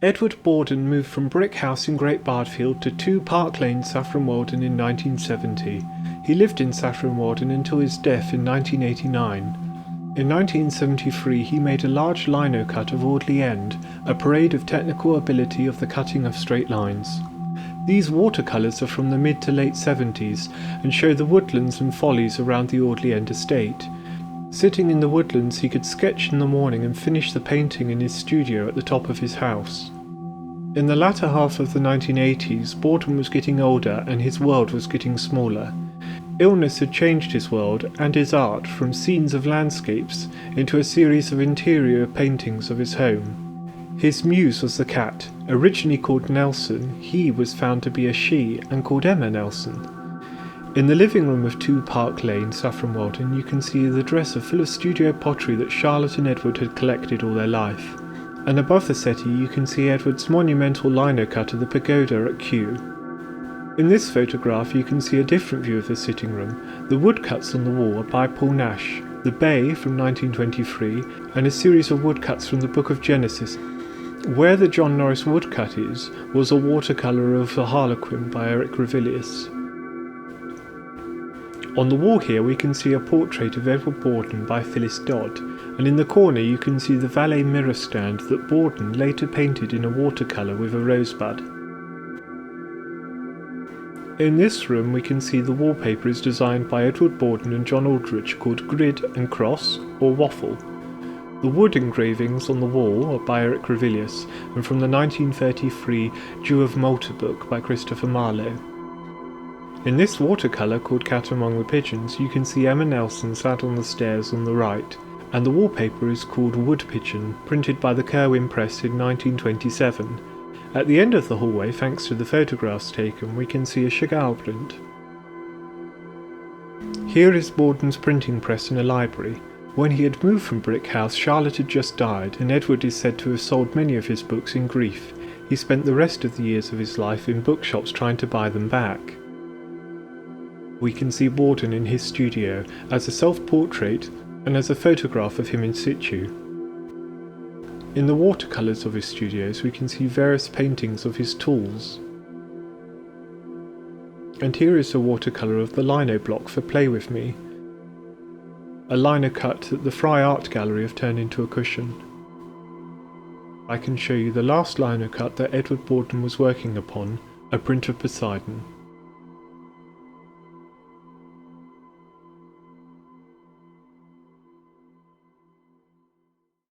Edward Bawden moved from brick house in Great Bardfield to 2 Park Lane, Saffron Walden in 1970. He lived in Saffron Walden until his death in 1989. In 1973 he made a large linocut of Audley End, a parade of technical ability of the cutting of straight lines. These watercolours are from the mid to late 70s and show the woodlands and follies around the Audley End Estate. Sitting in the woodlands, he could sketch in the morning and finish the painting in his studio at the top of his house. In the latter half of the 1980s, Bawden was getting older and his world was getting smaller. Illness had changed his world and his art from scenes of landscapes into a series of interior paintings of his home. His muse was the cat. Originally called Nelson, he was found to be a she and called Emma Nelson. In the living room of 2 Park Lane, Saffron Walden, you can see the dresser full of studio pottery that Charlotte and Edward had collected all their life. And above the settee you can see Edward's monumental linocut of the pagoda at Kew. In this photograph you can see a different view of the sitting room. The woodcuts on the wall are by Paul Nash, the bay from 1923, and a series of woodcuts from the Book of Genesis. Where the John Norris woodcut is was a watercolour of the Harlequin by Eric Revilius. On the wall here we can see a portrait of Edward Bawden by Phyllis Dodd, and in the corner you can see the valet mirror stand that Bawden later painted in a watercolour with a rosebud. In this room we can see the wallpaper is designed by Edward Bawden and John Aldrich, called Grid and Cross, or Waffle. The wood engravings on the wall are by Eric Revilius, and from the 1933 Jew of Malta book by Christopher Marlowe. In this watercolour, called Cat Among the Pigeons, you can see Emma Nelson sat on the stairs on the right, and the wallpaper is called Wood Pigeon, printed by the Kerwin Press in 1927. At the end of the hallway, thanks to the photographs taken, we can see a Chagall print. Here is Bawden's printing press in a library. When he had moved from Brick House, Charlotte had just died, and Edward is said to have sold many of his books in grief. He spent the rest of the years of his life in bookshops trying to buy them back. We can see Bawden in his studio as a self-portrait and as a photograph of him in situ. In the watercolours of his studios we can see various paintings of his tools. And here is a watercolour of the lino block for Play With Me, a linocut that the Fry Art Gallery have turned into a cushion. I can show you the last linocut that Edward Bawden was working upon, a print of Poseidon.